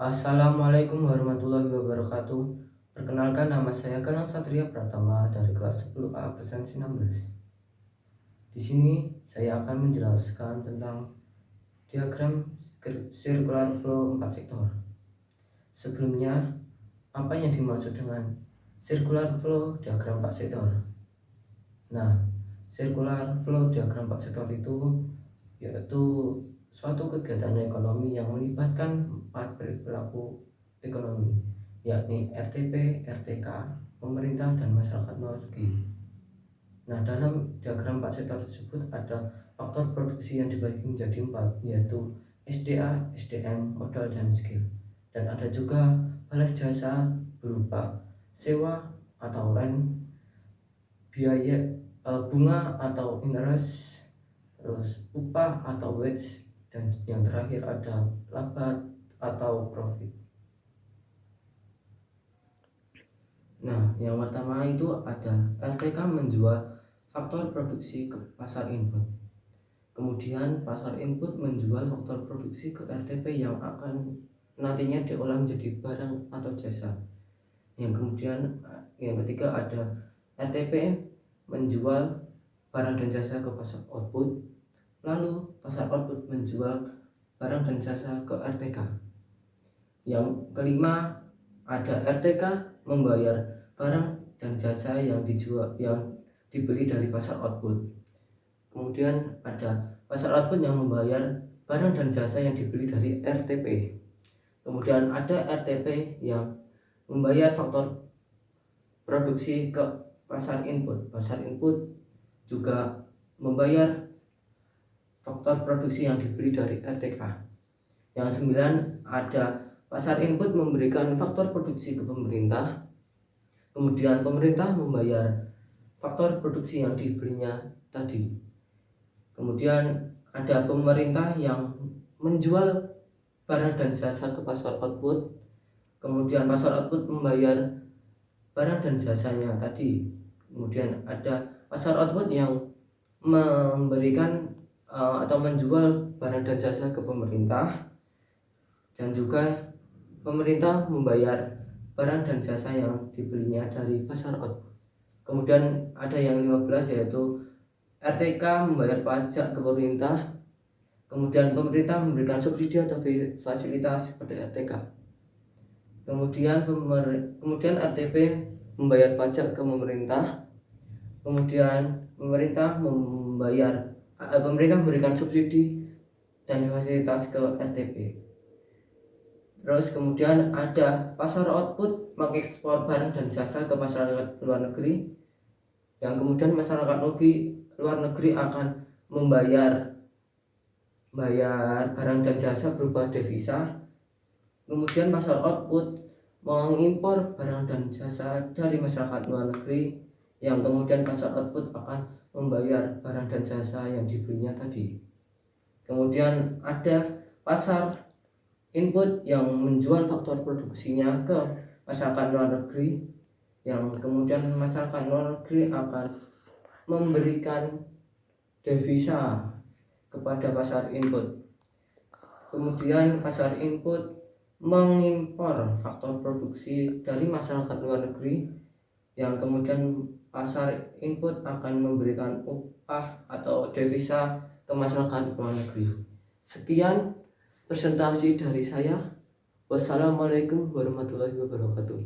Assalamualaikum warahmatullahi wabarakatuh. Perkenalkan, nama saya Galang Satria Pratama dari kelas 10A presensi 16. Di sini saya akan menjelaskan tentang diagram circular flow 4 sektor. Sebelumnya, apa yang dimaksud dengan circular flow diagram 4 sektor? Nah, circular flow diagram 4 sektor itu yaitu suatu kegiatan ekonomi yang melibatkan 4 perilaku ekonomi, yakni RTP, RTK, pemerintah, dan masyarakat melalui. Nah, dalam diagram 4 sektor tersebut ada faktor produksi yang dibagi menjadi 4, yaitu SDA, SDM, modal, dan skill. Dan ada juga balas jasa berupa sewa atau rent, biaya bunga atau interest, terus upah atau wage, dan yang terakhir ada laba atau profit. Nah, yang pertama itu ada LTK menjual faktor produksi ke pasar input. Kemudian pasar input menjual faktor produksi ke RTP yang akan nantinya diolah menjadi barang atau jasa. Yang ketiga ada RTP menjual barang dan jasa ke pasar output. Lalu pasar output menjual barang dan jasa ke RTK. Yang kelima ada RTK membayar barang dan jasa yang dibeli dari pasar output. Kemudian ada pasar output yang membayar barang dan jasa yang dibeli dari RTP. Kemudian ada RTP yang membayar faktor produksi ke pasar input. Pasar input juga membayar faktor produksi yang dibeli dari RTK. Yang 9 ada pasar input memberikan faktor produksi ke pemerintah. Kemudian pemerintah membayar faktor produksi yang dibelinya tadi. Kemudian ada pemerintah yang menjual barang dan jasa ke pasar output. Kemudian pasar output membayar barang dan jasanya tadi. Kemudian ada pasar output yang memberikan atau menjual barang dan jasa ke pemerintah, dan juga pemerintah membayar barang dan jasa yang dibelinya dari pasar output. Kemudian ada yang 15 yaitu RTK membayar pajak ke pemerintah. Kemudian pemerintah memberikan subsidi atau fasilitas kepada RTK. Kemudian RTP membayar pajak ke pemerintah. Kemudian pemerintah memberikan subsidi dan fasilitas ke RTP. Terus kemudian ada pasar output mengekspor barang dan jasa ke masyarakat luar negeri, yang kemudian masyarakat luar negeri akan membayar barang dan jasa berupa devisa. Kemudian pasar output mengimpor barang dan jasa dari masyarakat luar negeri, yang kemudian pasar output akan membayar barang dan jasa yang dibelinya tadi. Kemudian ada pasar input yang menjual faktor produksinya ke masyarakat luar negeri, yang kemudian masyarakat luar negeri akan memberikan devisa kepada pasar input. Kemudian pasar input mengimpor faktor produksi dari masyarakat luar negeri, yang kemudian pasar input akan memberikan upah atau devisa ke masyarakat luar negeri. Sekian presentasi dari saya. Wassalamualaikum warahmatullahi wabarakatuh.